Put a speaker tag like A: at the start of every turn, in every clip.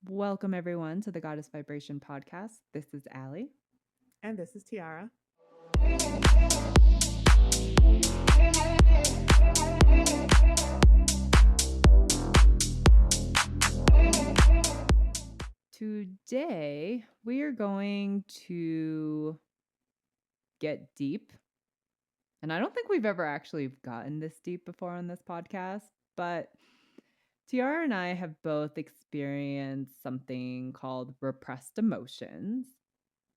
A: Welcome, everyone, to the Goddess Vibration podcast. This is Ali.
B: And this is Tiara.
A: Today, we are going to get deep. And I don't think we've ever actually gotten this deep before on this podcast, but Tiara and I have both experienced something called repressed emotions.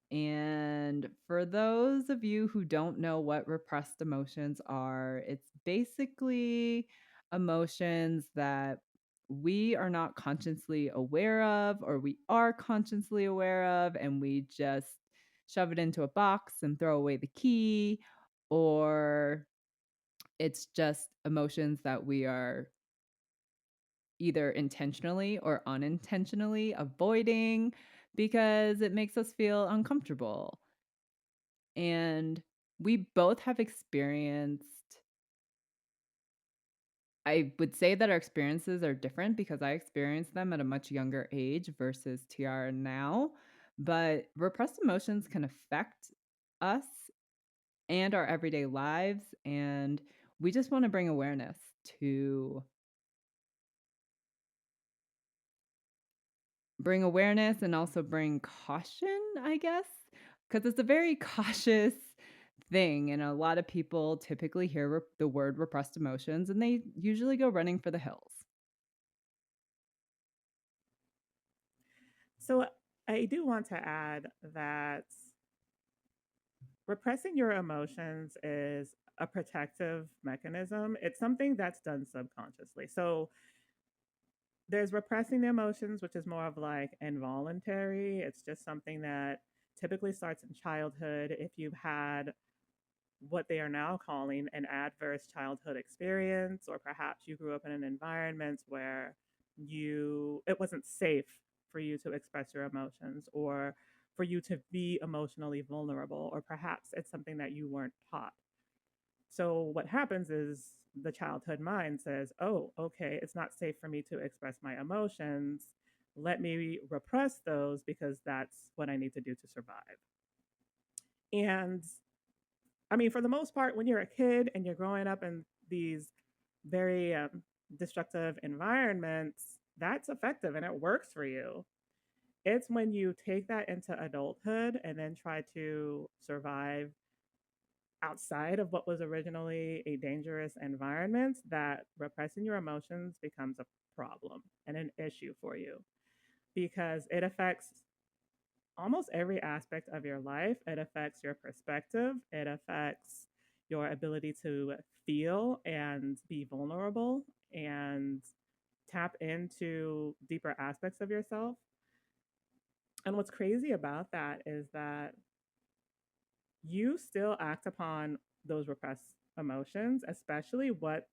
A: And for those of you who don't know what repressed emotions are, it's basically emotions that we are not consciously aware of, or we are consciously aware of, and we just shove it into a box and throw away the key, or it's just emotions that we are either intentionally or unintentionally avoiding because it makes us feel uncomfortable. And we both have experienced, I would say that our experiences are different because I experienced them at a much younger age versus Tiara now. But repressed emotions can affect us and our everyday lives. And we just want to bring awareness to bring awareness and also bring caution, I guess, because it's a very cautious thing. And a lot of people typically hear the word repressed emotions and they usually go running for the hills.
B: So I do want to add that repressing your emotions is a protective mechanism. It's something that's done subconsciously. So there's repressing the emotions, which is more of like involuntary. It's just something that typically starts in childhood. If you've had what they are now calling an adverse childhood experience, or perhaps you grew up in an environment where it wasn't safe for you to express your emotions, or for you to be emotionally vulnerable, or perhaps it's something that you weren't taught. So what happens is the childhood mind says, oh, okay, it's not safe for me to express my emotions. Let me repress those because that's what I need to do to survive. And I mean, for the most part, when you're a kid and you're growing up in these very destructive environments, that's effective and it works for you. It's when you take that into adulthood and then try to survive outside of what was originally a dangerous environment that repressing your emotions becomes a problem and an issue for you, because it affects almost every aspect of your life. It affects your perspective, it affects your ability to feel and be vulnerable and tap into deeper aspects of yourself. And what's crazy about that is that you still act upon those repressed emotions, especially what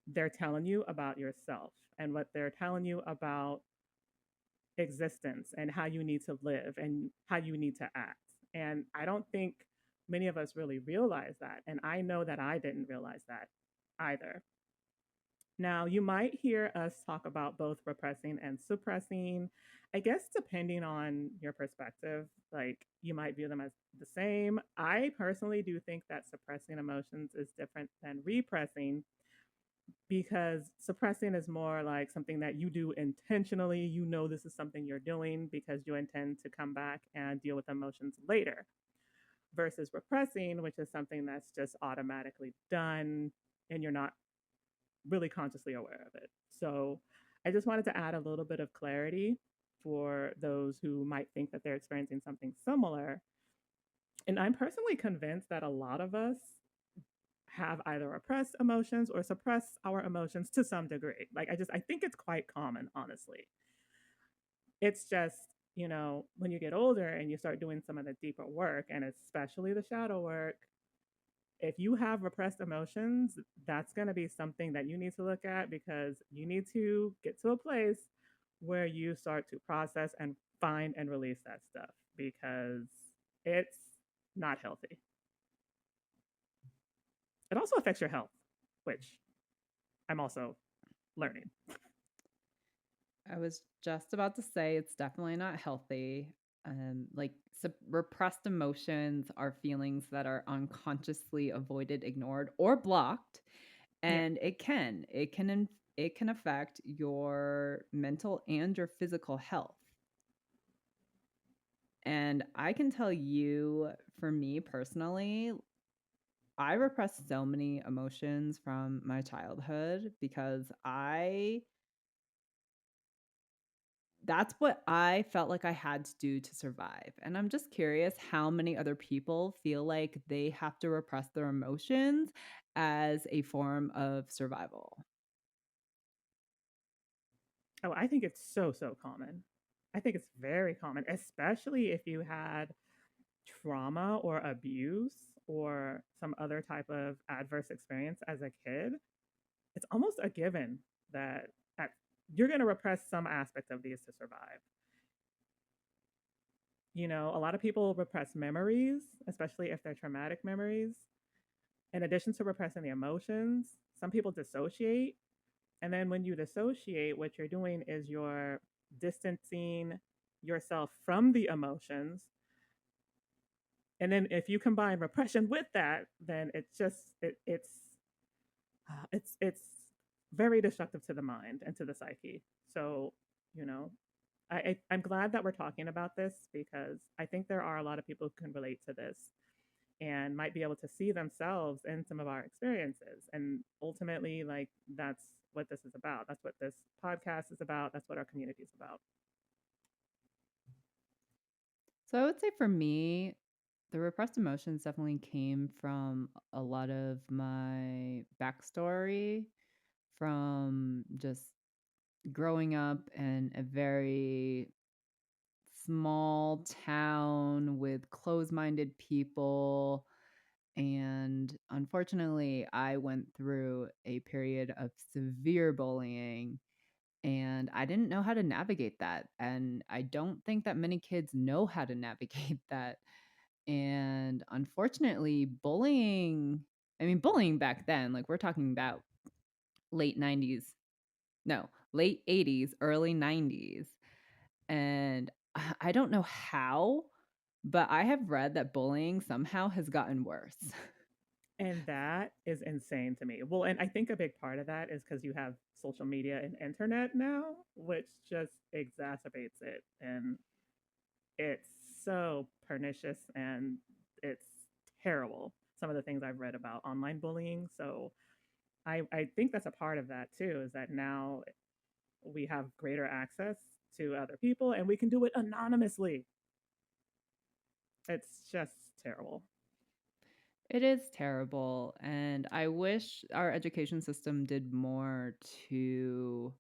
B: they're telling you about yourself and what they're telling you about existence and how you need to live and how you need to act. And I don't think many of us really realize that. And I know that I didn't realize that either. Now, you might hear us talk about both repressing and suppressing. I guess depending on your perspective, like you might view them as the same. I personally do think that suppressing emotions is different than repressing, because suppressing is more like something that you do intentionally. You know, this is something you're doing because you intend to come back and deal with emotions later, versus repressing, which is something that's just automatically done and you're not really consciously aware of it. So I just wanted to add a little bit of clarity for those who might think that they're experiencing something similar. And I'm personally convinced that a lot of us have either repressed emotions or suppress our emotions to some degree. Like I think it's quite common, honestly. It's just, when you get older and you start doing some of the deeper work, and especially the shadow work, if you have repressed emotions, that's going to be something that you need to look at, because you need to get to a place where you start to process and find and release that stuff, because it's not healthy. It also affects your health, which I'm also learning.
A: I was just about to say it's definitely not healthy. Like repressed emotions are feelings that are unconsciously avoided, ignored, or blocked,
B: Yeah.
A: and it can affect your mental and your physical health. And I can tell you, for me personally, I repress so many emotions from my childhood because I that's what I felt like I had to do to survive. And I'm just curious how many other people feel like they have to repress their emotions as a form of survival.
B: Oh, I think it's so common. I think it's very common, especially if you had trauma or abuse or some other type of adverse experience as a kid. It's almost a given that at, you're going to repress some aspect of these to survive. You know, a lot of people repress memories, especially if they're traumatic memories. In addition to repressing the emotions, some people dissociate. And then when you dissociate, what you're doing is you're distancing yourself from the emotions. And then if you combine repression with that, then it's just it's very destructive to the mind and to the psyche. So, you know, I'm glad that we're talking about this because I think there are a lot of people who can relate to this and might be able to see themselves in some of our experiences. And ultimately, like, that's what this is about. That's what this podcast is about. That's what our community is about.
A: So I would say for me, the repressed emotions definitely came from a lot of my backstory from just growing up in a very small town with closed minded people. And unfortunately, I went through a period of severe bullying and I didn't know how to navigate that. And I don't think that many kids know how to navigate that. And unfortunately, bullying back then, like we're talking about late 90s, no, late 80s, early 90s. And I don't know how, but I have read that bullying somehow has gotten worse.
B: And that is insane to me. Well, and I think a big part of that is because you have social media and internet now, which just exacerbates it. And it's so pernicious and it's terrible. Some of the things I've read about online bullying. So I think that's a part of that too, is that now we have greater access to other people and we can do it anonymously. It's just terrible.
A: It is terrible. And I wish our education system did more to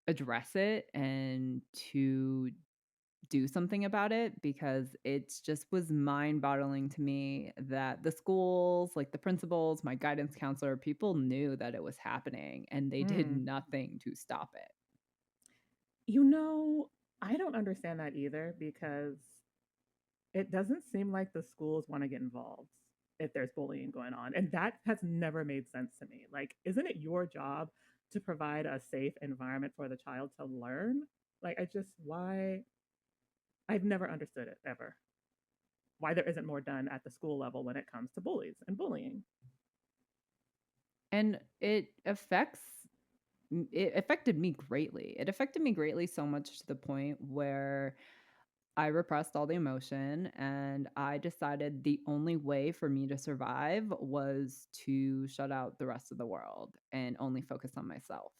A: address it and to do something about it because it's just was mind-boggling to me that the schools, like the principals, my guidance counselor, people knew that it was happening and they did
B: Mm.
A: nothing to stop it.
B: You know, I don't understand that either because it doesn't seem like the schools want to get involved if there's bullying going on. And that has never made sense to me. Like, isn't it your job to provide a safe environment for the child to learn? Like, why? I've never understood it ever. Why there isn't more done at the school level when it comes to bullies and bullying.
A: And it affected me greatly. It affected me greatly so much to the point where I repressed all the emotion and I decided the only way for me to survive was to shut out the rest of the world and only focus on myself.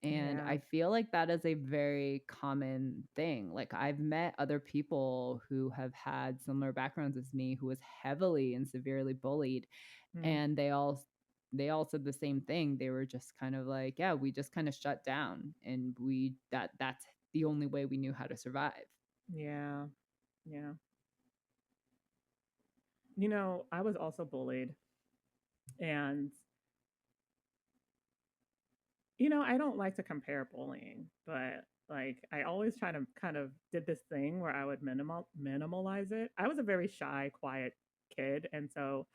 A: And
B: Yeah.
A: I feel like that is a very common thing. Like I've met other people who have had similar backgrounds as me who was heavily and severely bullied
B: Mm.
A: and they all said the same thing. They were just kind of like, yeah, we just kind of shut down and that's the only way we knew how to survive.
B: Yeah. Yeah. You know, I was also bullied. And, you know, I don't like to compare bullying, but like I always try to kind of did this thing where I would minimalize it. I was a very shy, quiet kid. And so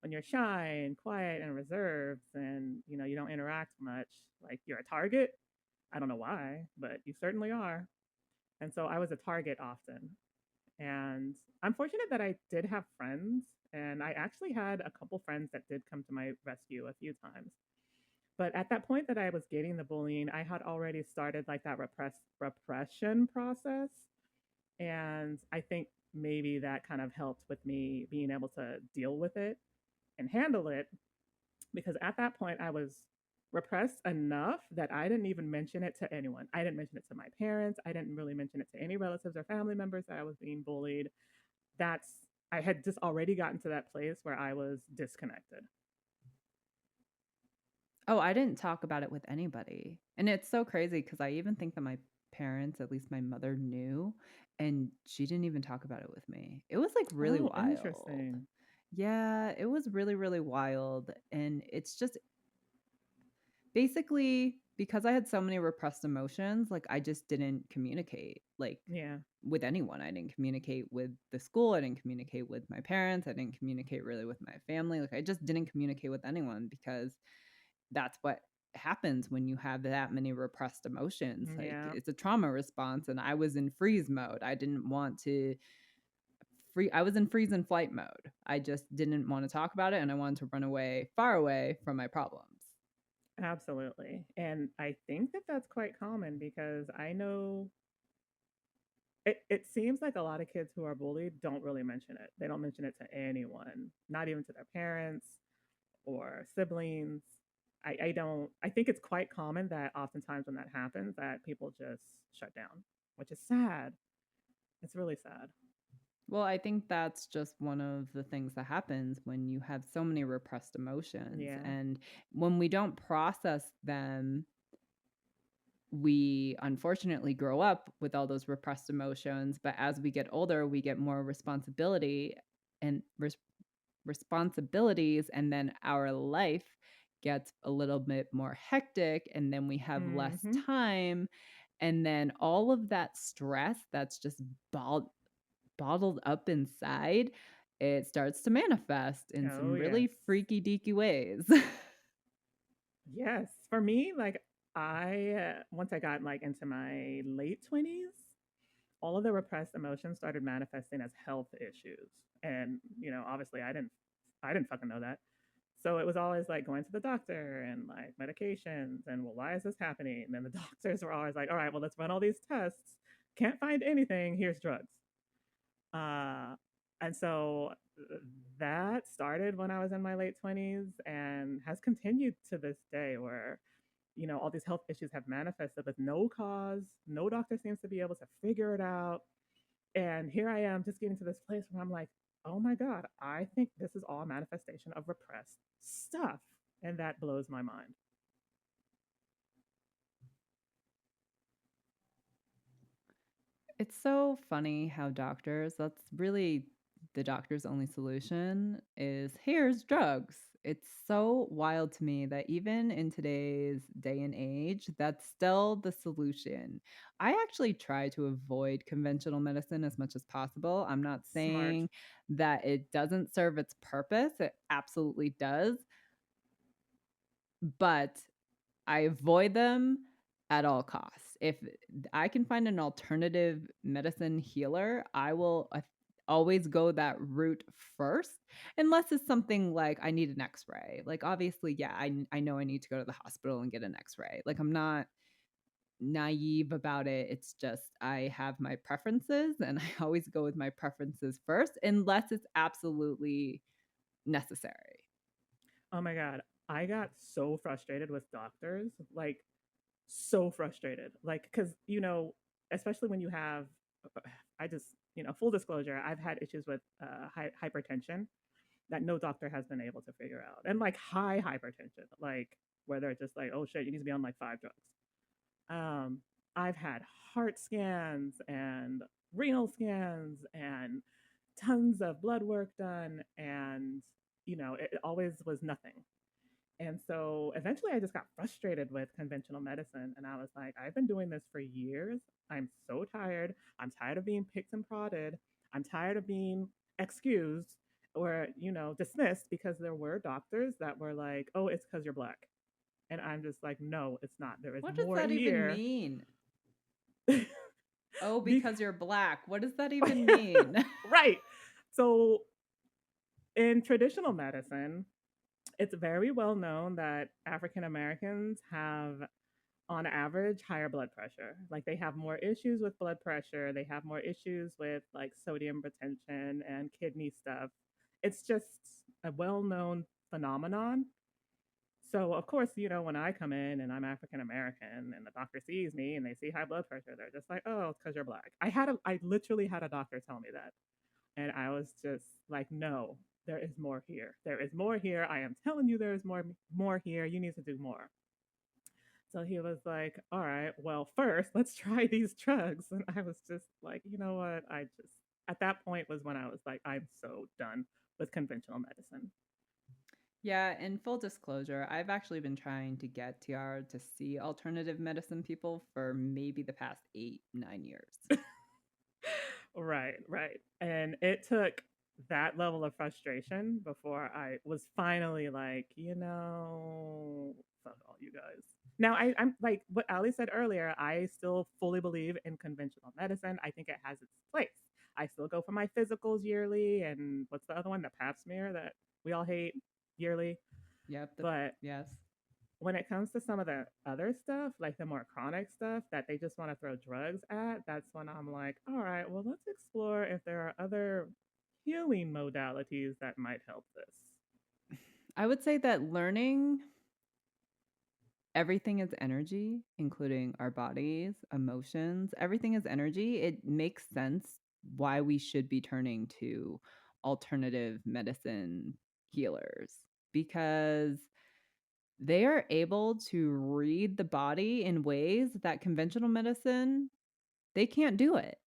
B: when you're shy and quiet and reserved and, you know, you don't interact much, like you're a target. I don't know why, but you certainly are. And so I was a target often. And I'm fortunate that I did have friends, and I actually had a couple friends that did come to my rescue a few times. But at that point that I was getting the bullying, I had already started like that repression process. And I think maybe that kind of helped with me being able to deal with it and handle it, because at that point I was repressed enough that I didn't even mention it to anyone. I didn't mention it to my parents. I didn't really mention it to any relatives or family members that I was being bullied. That's I had just already gotten to that place where I was disconnected.
A: Oh, I didn't talk about it with anybody. And it's so crazy because I even think that my parents, at least my mother, knew, and she didn't even talk about it with me. It was like really
B: Oh,
A: wild.
B: interesting.
A: Yeah, it was really, really wild. And it's just basically because I had so many repressed emotions, like I just didn't communicate like
B: Yeah.
A: with anyone. I didn't communicate with the school. I didn't communicate with my parents. I didn't communicate really with my family. Like I just didn't communicate with anyone because that's what happens when you have that many repressed emotions. Like
B: Yeah.
A: it's a trauma response, and I was in freeze mode. I didn't want to free I was in freeze and flight mode. I just didn't want to talk about it, and I wanted to run away, far away from my problems.
B: Absolutely. And I think that that's quite common because I know it seems like a lot of kids who are bullied don't really mention it. They don't mention it to anyone, not even to their parents or siblings. I think it's quite common that oftentimes when that happens that people just shut down, which is sad. It's really sad.
A: Well, I think that's just one of the things that happens when you have so many repressed emotions.
B: Yeah.
A: And when we don't process them, we unfortunately grow up with all those repressed emotions. But as we get older, we get more responsibility and responsibilities. And then our life gets a little bit more hectic. And then we have less
B: Mhm.
A: time. And then all of that stress that's just ball- bottled up inside, it starts to manifest in
B: Oh,
A: some
B: yes.
A: really freaky deaky ways.
B: Yes. For me, like I once I got like into my late 20s, all of the repressed emotions started manifesting as health issues. And, obviously I didn't fucking know that. So it was always like going to the doctor and like medications and, well, why is this happening? And then the doctors were always like, all right, well, let's run all these tests. Can't find anything. Here's drugs. Uh, and so that started when I was in my late 20s and has continued to this day where, all these health issues have manifested with no cause. No doctor seems to be able to figure it out. And here I am just getting to this place where I'm like, oh my God, I think this is all a manifestation of repressed stuff. And that blows my mind.
A: It's so funny how that's really the doctor's only solution is here's drugs. It's so wild to me that even in today's day and age, that's still the solution. I actually try to avoid conventional medicine as much as possible. I'm not
B: Smart.
A: saying that it doesn't serve its purpose, it absolutely does, but I avoid them at all costs. If I can find an alternative medicine healer, I will always go that route first, unless it's something like I need an X-ray. Like obviously, yeah, I know I need to go to the hospital and get an X-ray. Like I'm not naive about it. It's just I have my preferences and I always go with my preferences first unless it's absolutely necessary.
B: Oh my God. I got so frustrated with doctors, like so frustrated. Like, because, especially when you have, I just, full disclosure, I've had issues with hypertension that no doctor has been able to figure out. And like high hypertension, like where they're just like, oh shit, you need to be on like 5 drugs. Um, I've had heart scans and renal scans and tons of blood work done. And, it always was nothing. And so eventually I just got frustrated with conventional medicine. And I was like, I've been doing this for years. I'm so tired. I'm tired of being picked and prodded. I'm tired of being excused or, dismissed because there were doctors that were like, oh, it's because you're black. And I'm just like, no, it's not. There is
A: What does
B: more
A: that even
B: here.
A: mean? Oh,
B: Be-
A: because you're black. What does that even mean?
B: right. So in traditional medicine, it's very well known that African Americans have, on average, higher blood pressure. Like they have more issues with blood pressure, they have more issues with like sodium retention and kidney stuff. It's just a well known phenomenon. So, of course, when I come in and I'm African American and the doctor sees me and they see high blood pressure, they're just like, oh, it's because you're black. I literally had a doctor tell me that. And I was just like, no, there is more here. There is more here. I am telling you, there is more here. You need to do more. So he was like, all right, well, first, let's try these drugs. And I was just like, you know what? At that point was when I was like, I'm so done with conventional medicine.
A: Yeah, in full disclosure, I've actually been trying to get Tiara to see alternative medicine people for maybe the past 8, 9 years.
B: Right, right. And it took that level of frustration before I was finally like, fuck all you guys. Now, I'm like what Ali said earlier, I still fully believe in conventional medicine. I think it has its place. I still go for my physicals yearly. And what's the other one? The pap smear that we all hate yearly.
A: Yep,
B: But
A: yes.
B: when it comes to some of the other stuff, like the more chronic stuff that they just want to throw drugs at, that's when I'm like, all right, well, let's explore if there are other healing modalities that might help this.
A: I would say that learning everything is energy, including our bodies, emotions, everything is energy. It makes sense why we should be turning to alternative medicine healers because they are able to read the body in ways that conventional medicine they can't do it.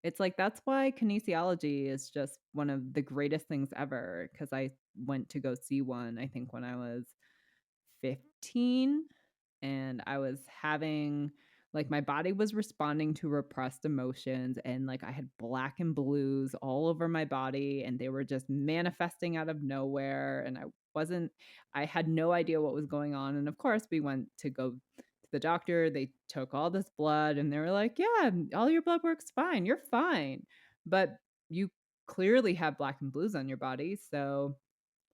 A: It's like that's why kinesiology is just one of the greatest things ever because I went to go see one I think when I was 15 and I was having like my body was responding to repressed emotions and like I had black and blues all over my body and they were just manifesting out of nowhere and I had no idea what was going on and of course we went to go to the doctor. They took all this blood and they were like, "Yeah, all your blood works fine. You're fine." But you clearly have black and blues on your body, so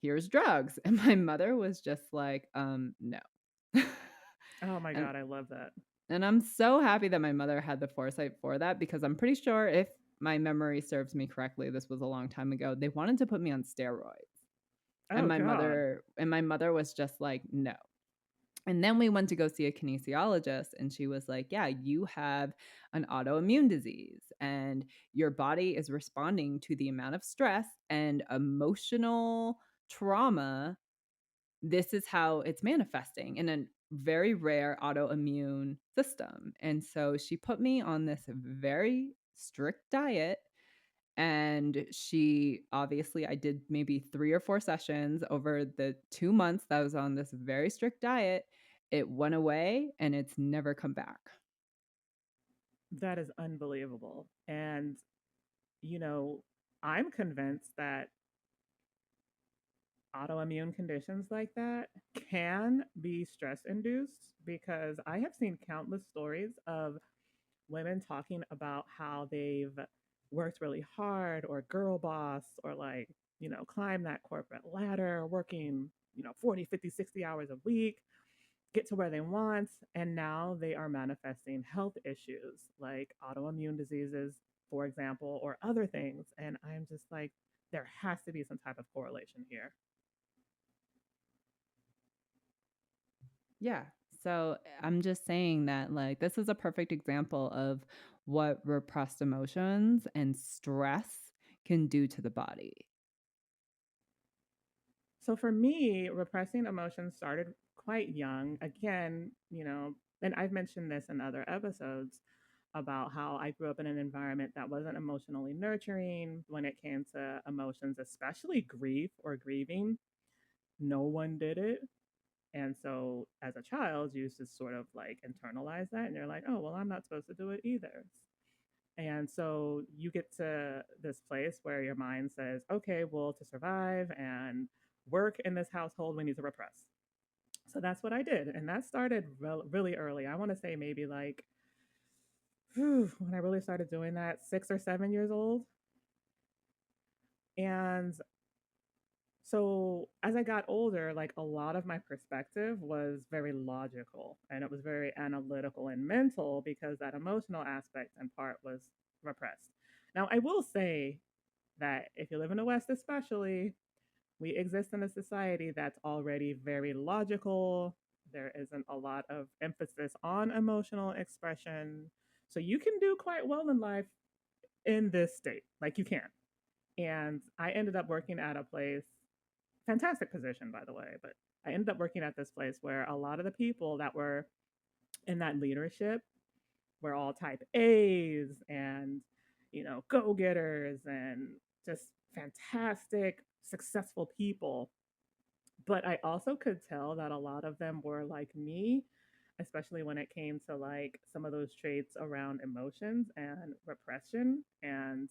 A: here's drugs. And my mother was just like, no.
B: Oh my
A: and
B: God, I love that.
A: and I'm so happy that my mother had the foresight for that because I'm pretty sure if my memory serves me correctly, this was a long time ago. They wanted to put me on steroids. And
B: Oh God.
A: my mother was just like, "No." And then we went to go see a kinesiologist and she was like, "Yeah, you have an autoimmune disease and your body is responding to the amount of stress and emotional trauma. This is how it's manifesting in a very rare autoimmune system." And so she put me on this very strict diet. And she obviously, I did maybe 3 or 4 sessions over the 2 months that I was on this very strict diet. It went away and it's never come back.
B: That is unbelievable. And, you know, I'm convinced that autoimmune conditions like that can be stress induced because I have seen countless stories of women talking about how they've worked really hard or girl boss or like, climb that corporate ladder, working, 40, 50, 60 hours a week, get to where they want. And now they are manifesting health issues like autoimmune diseases, for example, or other things. And I'm just like, there has to be some type of correlation here.
A: Yeah. So I'm just saying that, like, this is a perfect example of what repressed emotions and stress can do to the body.
B: So for me, repressing emotions started quite young. Again, and I've mentioned this in other episodes about how I grew up in an environment that wasn't emotionally nurturing when it came to emotions, especially grief or grieving. No one did it. And so as a child, you just sort of like internalize that and you're like, oh, well, I'm not supposed to do it either. And so you get to this place where your mind says, okay, well, to survive and work in this household, we need to repress. So that's what I did. And that started really early. I want to say maybe like when I really started doing that, 6 or 7 years old. And so as I got older, like a lot of my perspective was very logical and it was very analytical and mental because that emotional aspect in part was repressed. Now, I will say that if you live in the West, especially, we exist in a society that's already very logical. There isn't a lot of emphasis on emotional expression. So you can do quite well in life in this state, like you can. And I ended up working at a place, fantastic position, by the way, but I ended up working at this place where a lot of the people that were in that leadership were all type A's and, go getters and just fantastic, successful people. But I also could tell that a lot of them were like me, especially when it came to like some of those traits around emotions and repression. And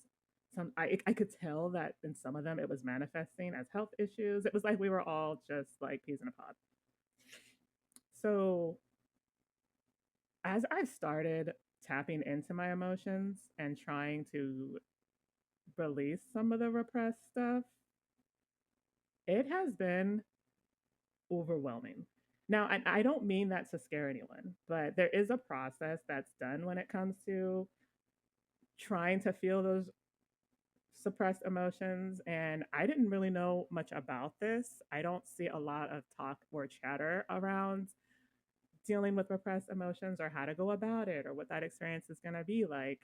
B: I could tell that in some of them it was manifesting as health issues. It was like we were all just like peas in a pod. So as I started tapping into my emotions and trying to release some of the repressed stuff, it has been overwhelming. Now, I don't mean that to scare anyone, but there is a process that's done when it comes to trying to feel those suppressed emotions. And I didn't really know much about this. I don't see a lot of talk or chatter around dealing with repressed emotions or how to go about it or what that experience is going to be like.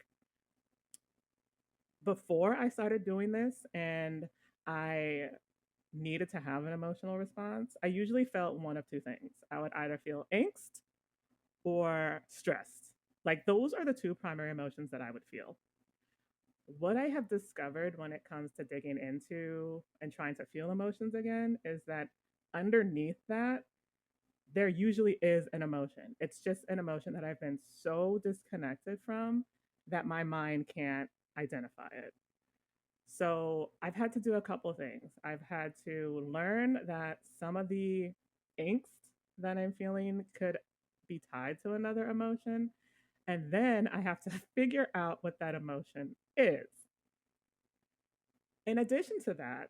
B: Before I started doing this and I needed to have an emotional response, I usually felt one of two things. I would either feel angst or stressed. Like those are the two primary emotions that I would feel. What I have discovered when it comes to digging into and trying to feel emotions again is that underneath that, there usually is an emotion. It's just an emotion that I've been so disconnected from that my mind can't identify it. So I've had to do a couple things. I've had to learn that some of the angst that I'm feeling could be tied to another emotion. And then I have to figure out what that emotion is. In addition to that,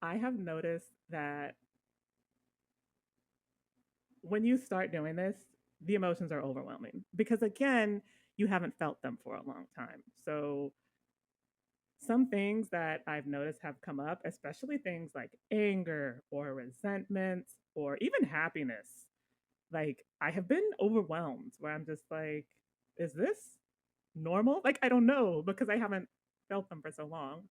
B: I have noticed that when you start doing this, the emotions are overwhelming because, again, you haven't felt them for a long time. So some things that I've noticed have come up, especially things like anger or resentment or even happiness. Like, I have been overwhelmed where I'm just like, is this normal? Like, I don't know because I haven't felt them for so long.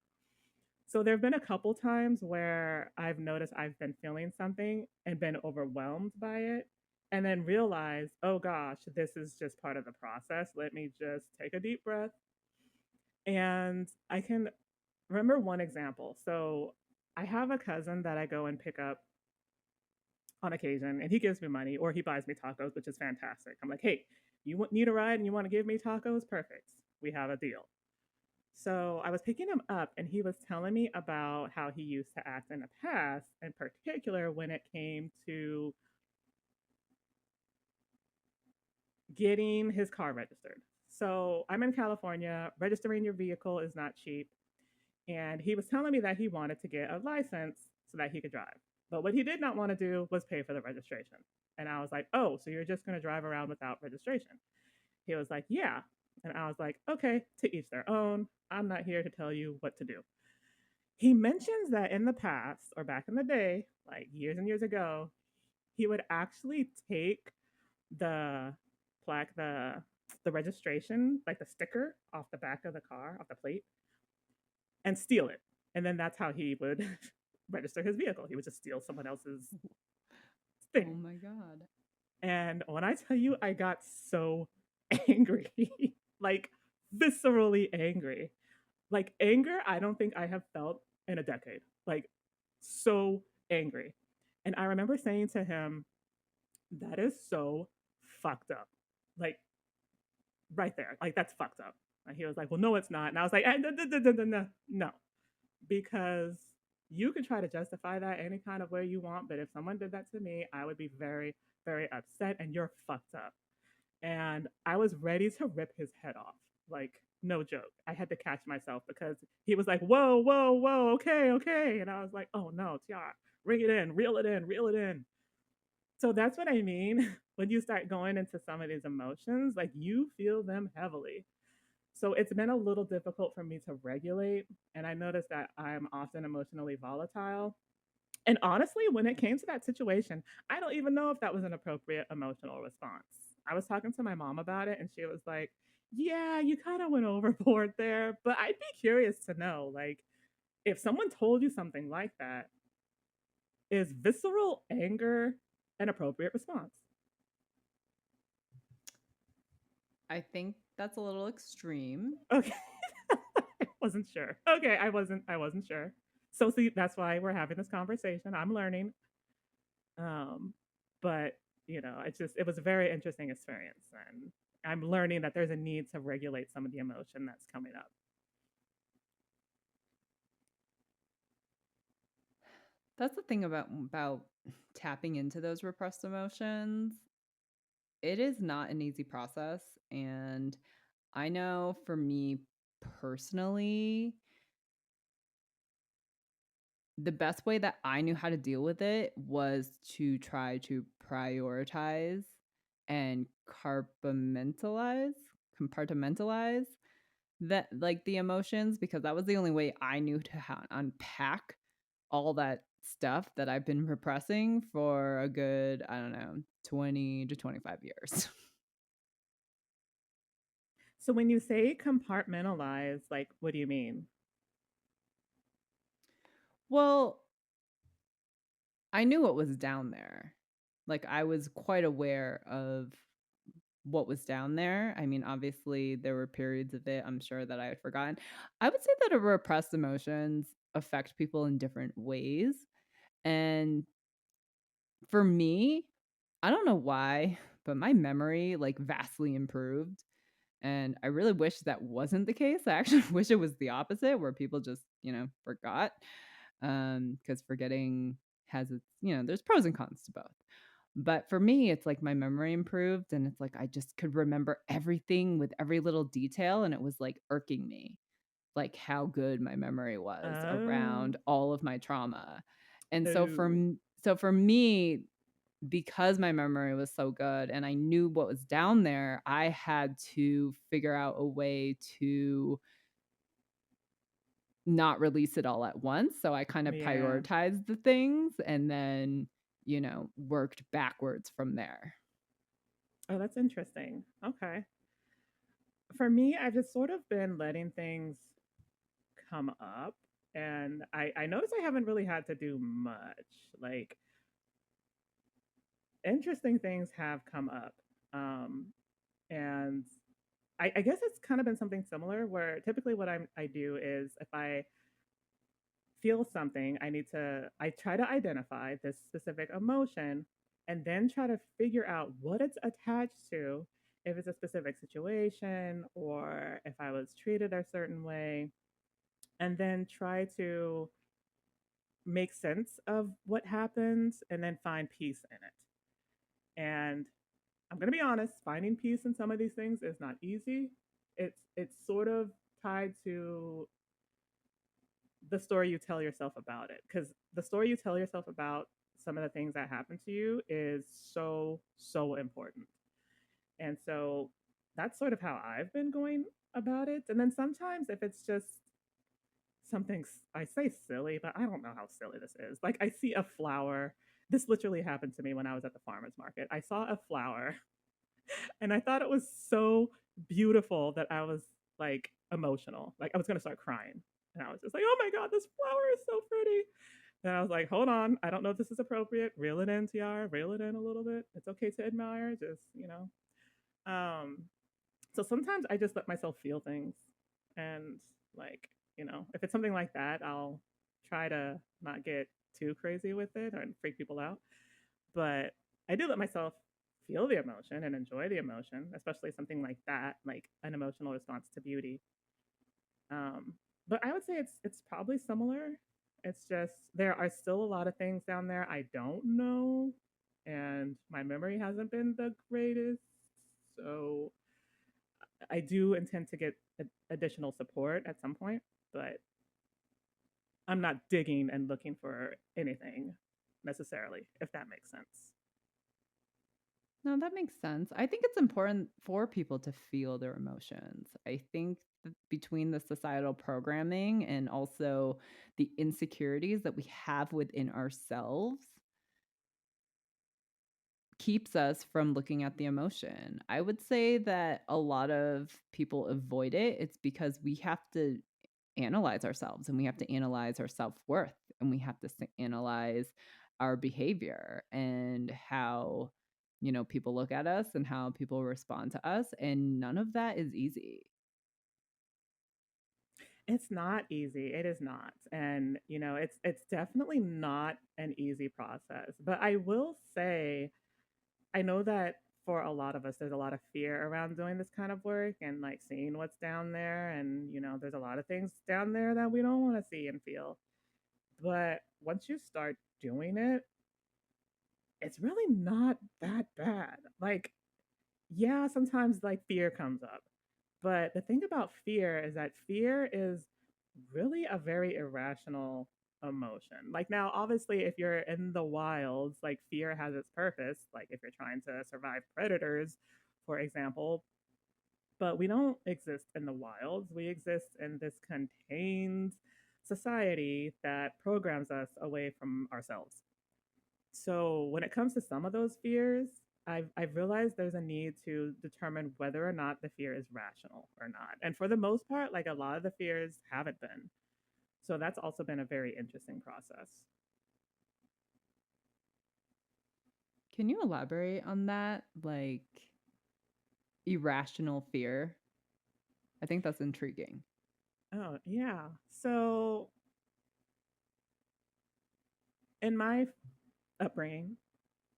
B: So, there have been a couple times where I've noticed I've been feeling something and been overwhelmed by it, and then realized, oh gosh, this is just part of the process. Let me just take a deep breath. And I can remember one example. So I have a cousin that I go and pick up on occasion, and he gives me money or he buys me tacos, which is fantastic. I'm like, hey, need a ride and you want to give me tacos? Perfect. We have a deal. So I was picking him up, and he was telling me about how he used to act in the past, in particular when it came to getting his car registered. So I'm in California. Registering your vehicle is not cheap. And he was telling me that he wanted to get a license so that he could drive. But what he did not want to do was pay for the registration. And I was like, oh, so you're just going to drive around without registration? He was like, yeah. And I was like, okay, to each their own. I'm not here to tell you what to do. He mentions that in the past or back in the day, like years and years ago, he would actually take the plaque, the registration, like the sticker off the back of the car, off the plate, and steal it. And then that's how he would register his vehicle. He would just steal someone else's
A: Oh
B: thing.
A: my God.
B: And when I tell you, I got so angry, like viscerally angry. Like anger, I don't think I have felt in a decade. Like so angry. And I remember saying to him, that is so fucked up. Like right there. Like that's fucked up. And he was like, well, no, it's not. And I was like, no, because You can try to justify that any kind of way you want, but if someone did that to me, I would be very, very upset and you're fucked up. And I was ready to rip his head off. Like, no joke. I had to catch myself because he was like, whoa, whoa, whoa, okay, okay. And I was like, oh no, Tiara, ring it in, reel it in, reel it in. So that's what I mean when you start going into some of these emotions, like you feel them heavily. So it's been a little difficult for me to regulate. And I noticed that I'm often emotionally volatile. And honestly, when it came to that situation, I don't even know if that was an appropriate emotional response. I was talking to my mom about it, and she was like, yeah, you kind of went overboard there. But I'd be curious to know, like, if someone told you something like that, is visceral anger an appropriate response?
A: I think that's a little extreme.
B: Okay. I wasn't sure. Okay, I wasn't sure. So see, that's why we're having this conversation. I'm learning. Um, but it was a very interesting experience, and I'm learning that there's a need to regulate some of the emotion that's coming up.
A: That's the thing about tapping into those repressed emotions. It is not an easy process, and I know for me personally, the best way that I knew how to deal with it was to try to prioritize and compartmentalize that, like, the emotions, because that was the only way I knew to unpack all that stuff that I've been repressing for a good, I don't know, 20 to 25 years.
B: So when you say compartmentalize, like, what do you mean?
A: Well, I knew what was down there. Like, I was quite aware of what was down there. I mean, obviously, there were periods of it, I'm sure, that I had forgotten. I would say that repressed emotions affect people in different ways. And for me, I don't know why, but my memory like vastly improved. And I really wish that wasn't the case. I actually wish it was the opposite, where people just, forgot. Because forgetting has its, there's pros and cons to both. But for me, it's like my memory improved and it's like I just could remember everything with every little detail. And it was like irking me, like how good my memory was
B: Oh,
A: around all of my trauma. And so
B: oh,
A: for me, because my memory was so good and I knew what was down there, I had to figure out a way to not release it all at once. So I kind of
B: yeah.
A: prioritized the things and then, worked backwards from there.
B: Oh, that's interesting. Okay. For me, I've just sort of been letting things come up, and I notice I haven't really had to do much. Like, interesting things have come up. Um, and I guess it's kind of been something similar where typically what I do is if I feel something, I try to identify this specific emotion and then try to figure out what it's attached to, if it's a specific situation or if I was treated a certain way, and then try to make sense of what happens and then find peace in it. And I'm going to be honest, finding peace in some of these things is not easy. It's sort of tied to the story you tell yourself about it, because the story you tell yourself about some of the things that happen to you is so important. And so that's sort of how I've been going about it. And then sometimes if it's just something, I say silly, but I don't know how silly this is. Like, I see a flower. This literally happened to me when I was at the farmers market. I saw a flower and I thought it was so beautiful that I was like emotional. Like, I was gonna start crying. And I was just like, oh my God, this flower is so pretty. And I was like, hold on, I don't know if this is appropriate. Reel it in, Tiara, reel it in a little bit. It's okay to admire, just. Um, so sometimes I just let myself feel things. And like, if it's something like that, I'll try to not get too crazy with it or freak people out. But I do let myself feel the emotion and enjoy the emotion, especially something like that, like an emotional response to beauty. Um, but I would say it's probably similar. It's just there are still a lot of things down there I don't know, and my memory hasn't been the greatest. So I do intend to get additional support at some point, but I'm not digging and looking for anything necessarily, if that makes sense.
A: No, that makes sense. I think it's important for people to feel their emotions. I think that between the societal programming and also the insecurities that we have within ourselves keeps us from looking at the emotion. I would say that a lot of people avoid it. It's because we have to analyze ourselves and we have to analyze our self-worth and we have to analyze our behavior and how people look at us and how people respond to us, and none of that is easy.
B: It's not easy. It is not. And it's definitely not an easy process. But I will say I know that for a lot of us there's a lot of fear around doing this kind of work and like seeing what's down there, and there's a lot of things down there that we don't want to see and feel. But once you start doing it, it's really not that bad. Like, yeah, sometimes like fear comes up. But the thing about fear is that fear is really a very irrational emotion. Like, now, obviously, if you're in the wilds, like fear has its purpose, like if you're trying to survive predators, for example. But we don't exist in the wilds. We exist in this contained society that programs us away from ourselves. So when it comes to some of those fears, I've realized there's a need to determine whether or not the fear is rational or not. And for the most part, like a lot of the fears haven't been. So that's also been a very interesting process.
A: Can you elaborate on that, like irrational fear? I think that's intriguing.
B: Oh, yeah. So in my upbringing,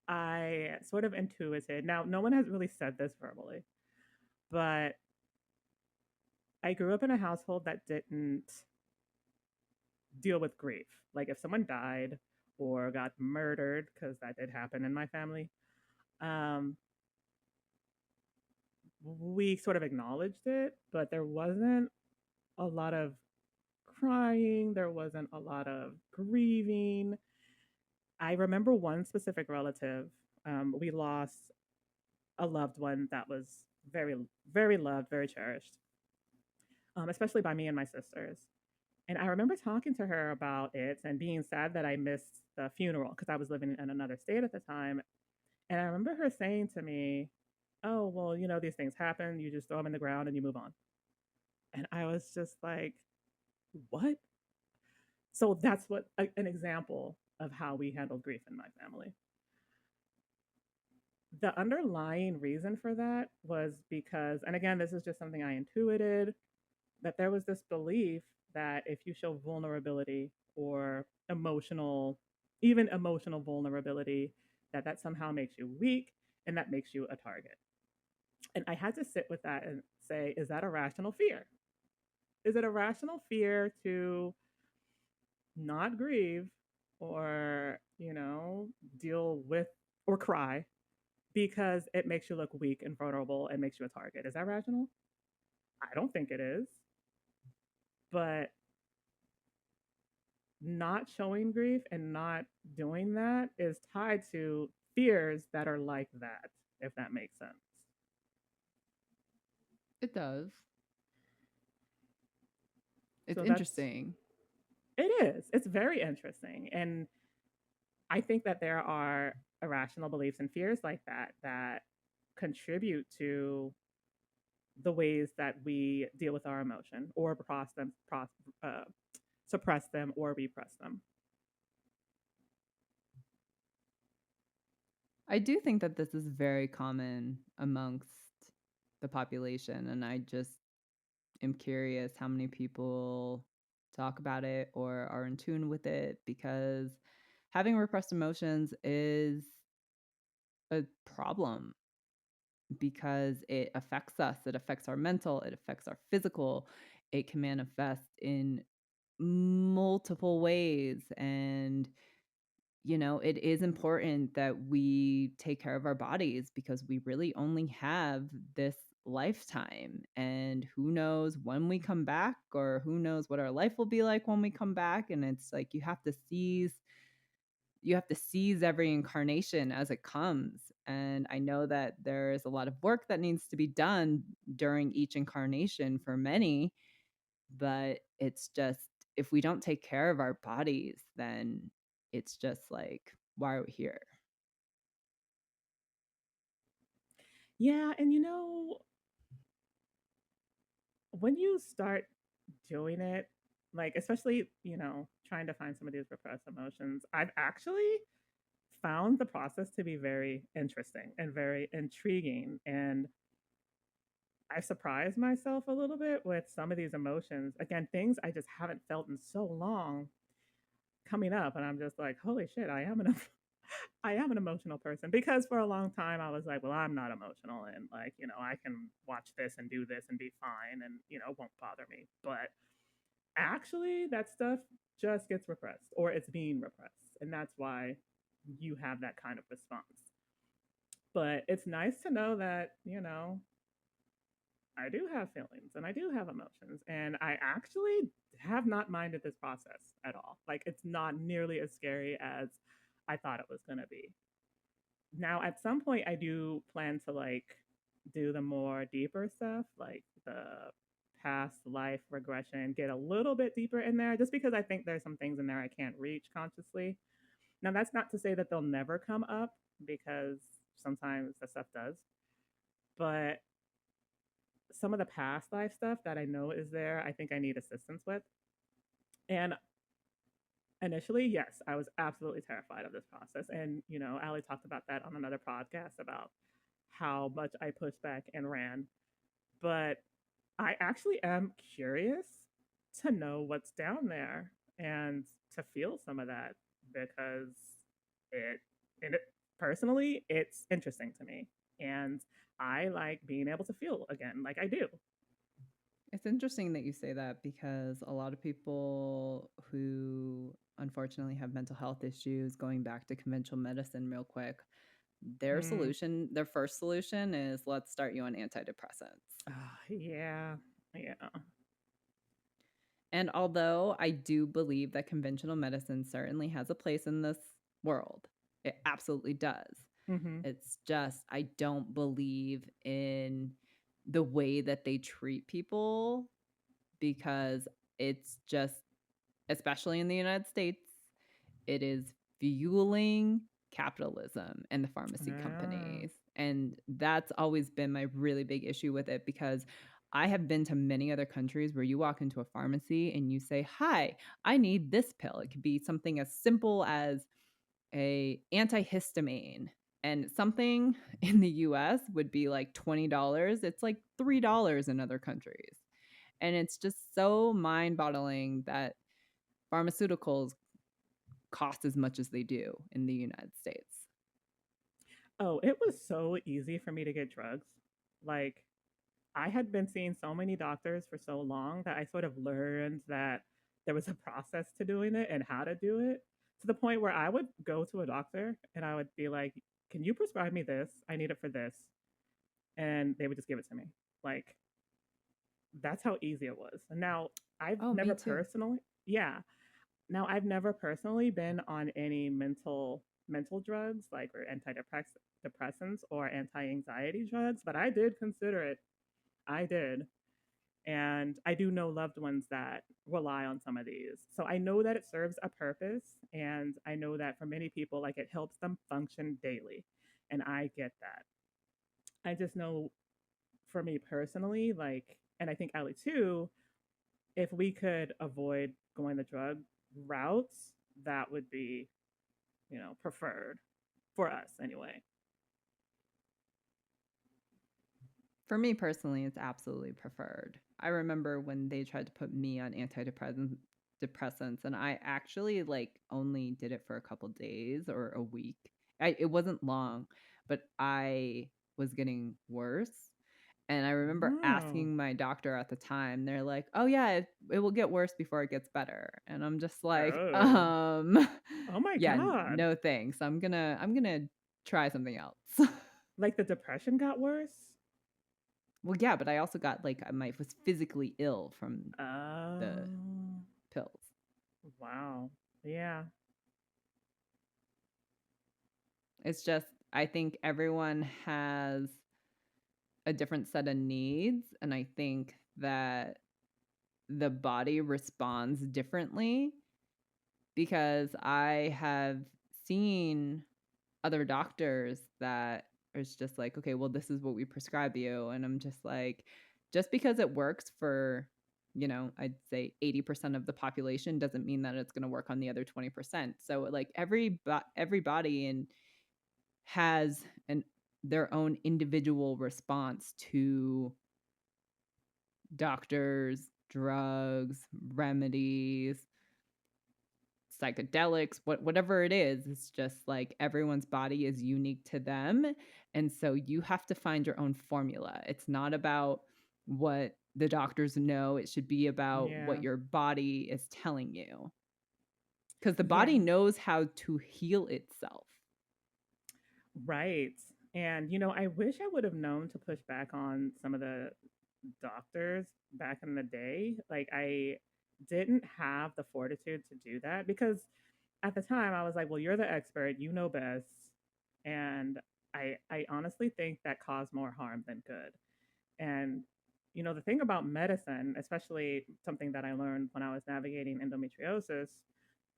B: I sort of intuited. Now, no one has really said this verbally, but I grew up in a household that didn't deal with grief. Like if someone died or got murdered, because that did happen in my family, um, we sort of acknowledged it, but there wasn't a lot of crying, there wasn't a lot of grieving. I remember one specific relative. We lost a loved one that was very, very loved, very cherished, especially by me and my sisters. And I remember talking to her about it and being sad that I missed the funeral because I was living in another state at the time. And I remember her saying to me, "Oh, well, these things happen. You just throw them in the ground and you move on." And I was just like, "What?" So that's an example of how we handle grief in my family. The underlying reason for that was because, and again, this is just something I intuited, that there was this belief that if you show vulnerability or even emotional vulnerability, that somehow makes you weak and that makes you a target. And I had to sit with that and say, is that a rational fear? Is it a rational fear to not grieve or, deal with or cry because it makes you look weak and vulnerable and makes you a target? Is that rational? I don't think it is. But not showing grief and not doing that is tied to fears that are like that, if that makes sense.
A: It does. It's
B: So that's
A: interesting.
B: it is. It's very interesting. And I think that there are irrational beliefs and fears like that contribute to the ways that we deal with our emotion or suppress them or repress them.
A: I do think that this is very common amongst the population, and I just am curious how many people talk about it or are in tune with it, because having repressed emotions is a problem because it affects us. It affects our mental, it affects our physical. It can manifest in multiple ways. And it is important that we take care of our bodies because we really only have this lifetime. And who knows when we come back, or who knows what our life will be like when we come back. And it's like you have to seize every incarnation as it comes. And I know that there is a lot of work that needs to be done during each incarnation for many, but it's just, if we don't take care of our bodies, then it's just like, why are we here?
B: Yeah, and when you start doing it, like especially, trying to find some of these repressed emotions, I've actually found the process to be very interesting and very intriguing. And I've surprised myself a little bit with some of these emotions. Again, things I just haven't felt in so long coming up. And I'm just like, holy shit, I am an emotional person, because for a long time I was like, well, I'm not emotional, and like, I can watch this and do this and be fine, and it won't bother me. But actually, that stuff just gets repressed, or it's being repressed, and that's why you have that kind of response. But it's nice to know that, I do have feelings and I do have emotions, and I actually have not minded this process at all. Like, it's not nearly as scary as I thought it was going to be. Now, at some point, I do plan to like do the more deeper stuff, like the past life regression, get a little bit deeper in there, just because I think there's some things in there I can't reach consciously. Now, that's not to say that they'll never come up, because sometimes the stuff does. But some of the past life stuff that I know is there, I think I need assistance with. And initially, yes, I was absolutely terrified of this process. And, Ali talked about that on another podcast about how much I pushed back and ran. But I actually am curious to know what's down there and to feel some of that, because it, and it personally, it's interesting to me. And I like being able to feel again like I do.
A: It's interesting that you say that, because a lot of people who unfortunately have mental health issues, going back to conventional medicine real quick,
B: Mm.
A: their first solution is, let's start you on antidepressants.
B: Oh, yeah. Yeah.
A: And although I do believe that conventional medicine certainly has a place in this world, it absolutely does.
B: Hmm.
A: It's just, I don't believe in the way that they treat people, because it's just, especially in the United States, it is fueling capitalism and the pharmacy
B: Yeah.
A: companies. And that's always been my really big issue with it, because I have been to many other countries where you walk into a pharmacy and you say, "Hi, I need this pill." It could be something as simple as a antihistamine, and something in the US would be like $20. It's like $3 in other countries. And it's just so mind-boggling that pharmaceuticals cost as much as they do in the United States.
B: Oh, it was so easy for me to get drugs. Like, I had been seeing so many doctors for so long that I sort of learned that there was a process to doing it and how to do it, to the point where I would go to a doctor and I would be like, "Can you prescribe me this? I need it for this." And they would just give it to me. Like, that's how easy it was. And now I've
A: Oh, me
B: never
A: too.
B: personally, yeah. Now I've never personally been on any mental drugs, like, or antidepressants or anti-anxiety drugs, but I did consider it. I did. And I do know loved ones that rely on some of these. So I know that it serves a purpose, and I know that for many people, like, it helps them function daily. And I get that. I just know, for me personally, like, and I think Ali too, if we could avoid going the drug routes, that would be, preferred for us anyway.
A: For me personally, it's absolutely preferred. I remember when they tried to put me on depressants, and I actually like only did it for a couple days or a week. It wasn't long, but I was getting worse. And I remember
B: Oh.
A: asking my doctor at the time, they're like, "Oh yeah, it will get worse before it gets better." And I'm just like,
B: Oh. Oh my
A: yeah,
B: God.
A: no thanks. I'm gonna try something else."
B: Like the depression got worse?
A: Well, yeah, but I also got like I was physically ill from the
B: Oh.
A: pills.
B: Wow. Yeah.
A: It's just I think everyone has a different set of needs, and I think that the body responds differently because I have seen other doctors that is just like, okay, well, this is what we prescribe you. And I'm just like, just because it works for, I'd say 80% of the population doesn't mean that it's going to work on the other 20%. So like everybody and has an their own individual response to doctors, drugs, remedies, psychedelics, whatever it is, it's just like everyone's body is unique to them. And so you have to find your own formula. It's not about what the doctors know, it should be about what
B: Yeah.
A: your body is telling you. Because the body
B: Yes.
A: knows how to heal itself.
B: Right. And, I wish I would have known to push back on some of the doctors back in the day. Like, I didn't have the fortitude to do that because at the time I was like, well, you're the expert, you know best. And I honestly think that caused more harm than good. And, the thing about medicine, especially something that I learned when I was navigating endometriosis,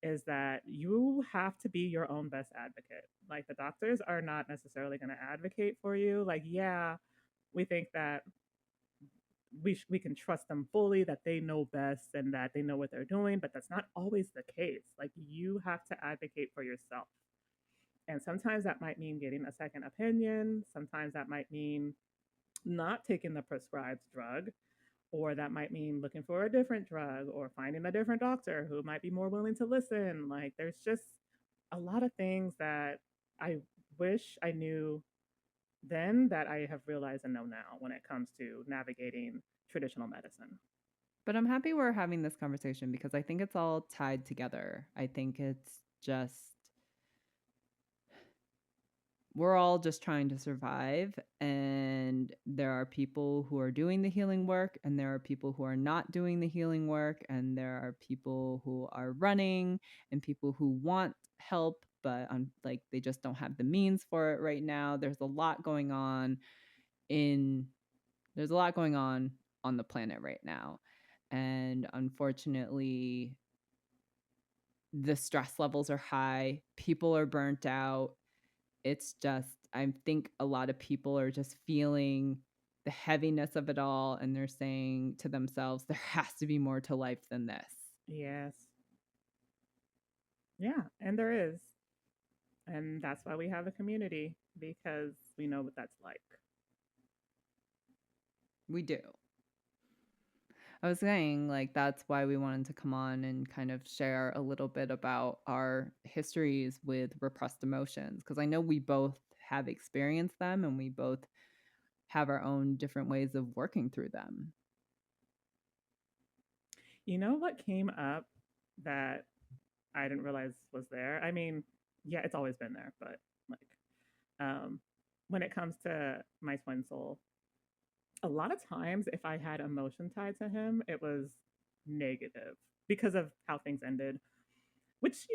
B: is that you have to be your own best advocate. Like the doctors are not necessarily going to advocate for you. Like, yeah, we think that we can trust them fully, that they know best and that they know what they're doing, but that's not always the case. Like you have to advocate for yourself. And sometimes that might mean getting a second opinion. Sometimes that might mean not taking the prescribed drug, or that might mean looking for a different drug or finding a different doctor who might be more willing to listen. Like there's just a lot of things that I wish I knew then that I have realized and know now when it comes to navigating traditional medicine.
A: But I'm happy we're having this conversation because I think it's all tied together. I think it's just we're all just trying to survive, and there are people who are doing the healing work and there are people who are not doing the healing work, and there are people who are running and people who want help but like they just don't have the means for it right now. In there's a lot going on the planet right now, and unfortunately the stress levels are high, people are burnt out. It's just I think a lot of people are just feeling the heaviness of it all, and they're saying to themselves, there has to be more to life than this.
B: Yes. Yeah, and there is. And that's why we have a community because we know what that's like.
A: We do. I was saying, like, that's why we wanted to come on and kind of share a little bit about our histories with repressed emotions, because I know we both have experienced them and we both have our own different ways of working through them.
B: You know what came up that I didn't realize was there? I mean, yeah, it's always been there, but like um when it comes to my twin soul, a lot of times if I had emotion tied to him, it was negative because of how things ended, which,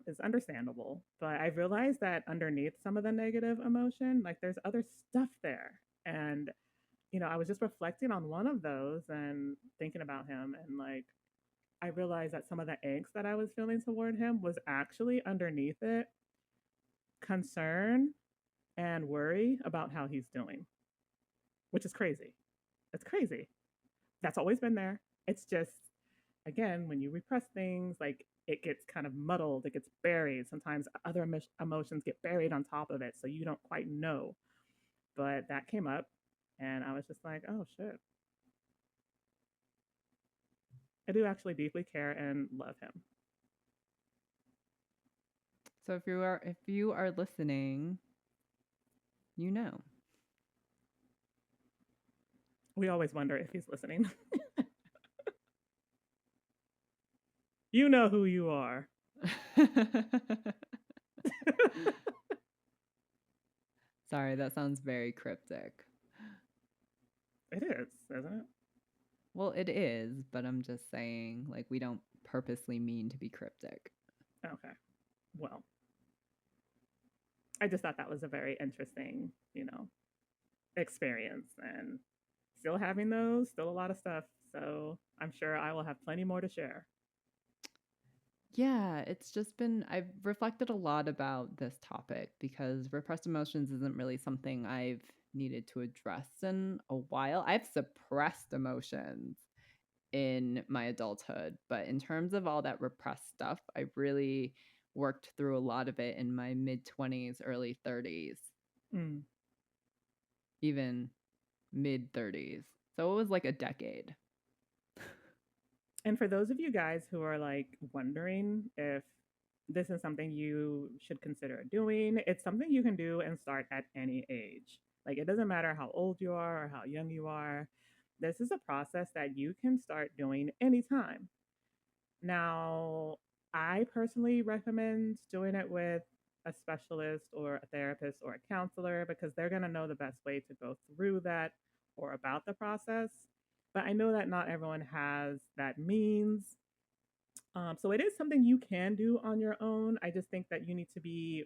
B: is understandable. But I realized that underneath some of the negative emotion, like there's other stuff there. And, I was just reflecting on one of those and thinking about him. And like, I realized that some of the angst that I was feeling toward him was actually underneath it concern and worry about how he's doing, which is crazy. It's crazy. That's always been there. It's just, again, when you repress things, like it gets kind of muddled, it gets buried. Sometimes other emotions get buried on top of it, so you don't quite know. But that came up, and I was just like, oh shit. I do actually deeply care and love him.
A: So if you are listening, you know.
B: We always wonder if he's listening. You know who you are.
A: Sorry, that sounds very cryptic.
B: It is, isn't it?
A: Well, it is, but I'm just saying, like, we don't purposely mean to be cryptic.
B: Okay. Well, I just thought that was a very interesting, experience, and still having those, still a lot of stuff. So I'm sure I will have plenty more to share.
A: Yeah, it's just been, I've reflected a lot about this topic because repressed emotions isn't really something I've needed to address in a while. I've suppressed emotions in my adulthood, but in terms of all that repressed stuff, I really worked through a lot of it in my mid 20s, early 30s,
B: Mm.
A: even mid 30s. So it was like a decade.
B: And for those of you guys who are like wondering if this is something you should consider doing, it's something you can do and start at any age. Like, it doesn't matter how old you are or how young you are. This is a process that you can start doing anytime. Now, I personally recommend doing it with a specialist or a therapist or a counselor because they're going to know the best way to go through that or about the process. But I know that not everyone has that means. So it is something you can do on your own. I just think that you need to be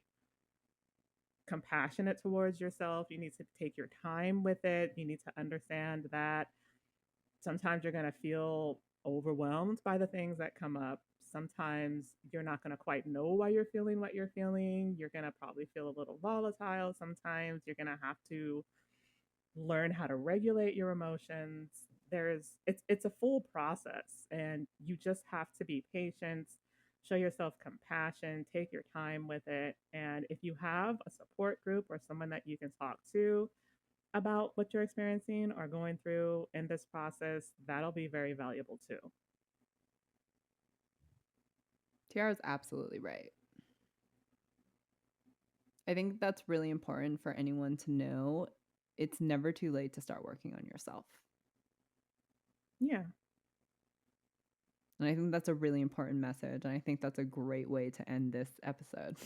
B: compassionate towards yourself. You need to take your time with it. You need to understand that sometimes you're going to feel overwhelmed by the things that come up. Sometimes you're not going to quite know why you're feeling what you're feeling. You're going to probably feel a little volatile. Sometimes you're going to have to learn how to regulate your emotions. It's a full process, and you just have to be patient, show yourself compassion, take your time with it. And if you have a support group or someone that you can talk to about what you're experiencing or going through in this process, that'll be very valuable too.
A: Tiara's absolutely right. I think that's really important for anyone to know. It's never too late to start working on yourself.
B: Yeah.
A: And I think that's a really important message. And I think that's a great way to end this episode.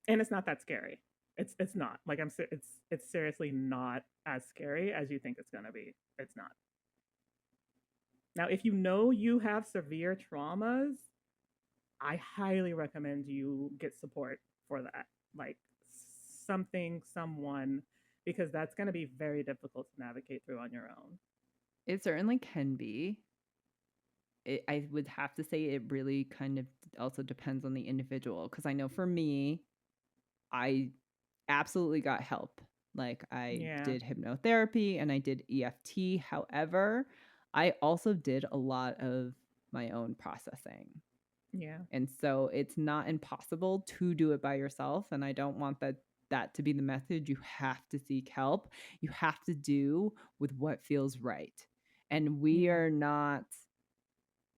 B: And it's not that scary. It's not. Like, it's seriously not as scary as you think it's going to be. It's not. Now, if you know you have severe traumas, I highly recommend you get support for that. Like, someone, because that's going to be very difficult to navigate through on your own.
A: It certainly can be. I would have to say it really kind of also depends on the individual. Because I know for me, I absolutely got help. Like, I
B: Yeah.
A: did hypnotherapy and I did EFT. However, I also did a lot of my own processing.
B: Yeah.
A: And so it's not impossible to do it by yourself. And I don't want that to be the message. You have to seek help. You have to do with what feels right. And we
B: Yeah.
A: are not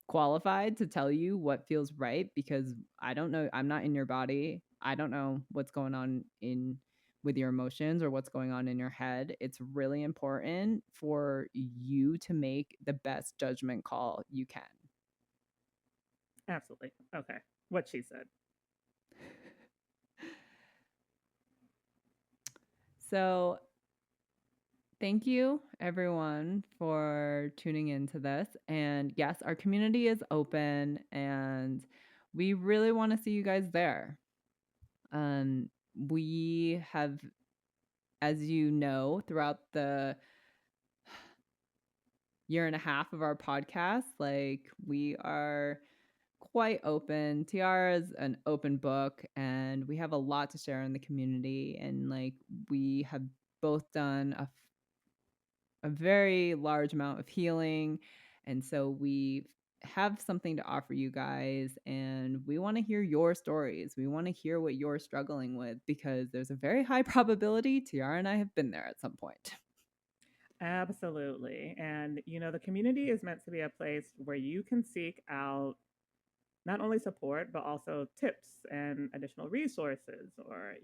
A: qualified to tell you what feels right because I don't know. I'm not in your body. I don't know what's going on in with your emotions or what's going on in your head. It's really important for you to make the best judgment call you can.
B: Absolutely. Okay. What she said.
A: So, thank you everyone for tuning into this. And yes, our community is open and we really want to see you guys there. We have, as you know, throughout the year and a half of our podcast, like we are quite open. Tiara's an open book and we have a lot to share in the community. And like we have both done a very large amount of healing. And so we have something to offer you guys and we want to hear your stories. We want to hear what you're struggling with because there's a very high probability Tiara and I have been there at some point.
B: Absolutely. And, the community is meant to be a place where you can seek out not only support, but also tips and additional resources or,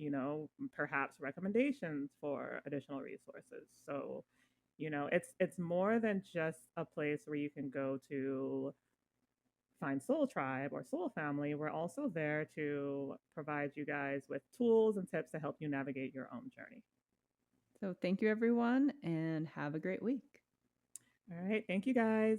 B: perhaps recommendations for additional resources. So, It's more than just a place where you can go to find soul tribe or soul family. We're also there to provide you guys with tools and tips to help you navigate your own journey.
A: So thank you, everyone, and have a great week.
B: All right, thank you guys.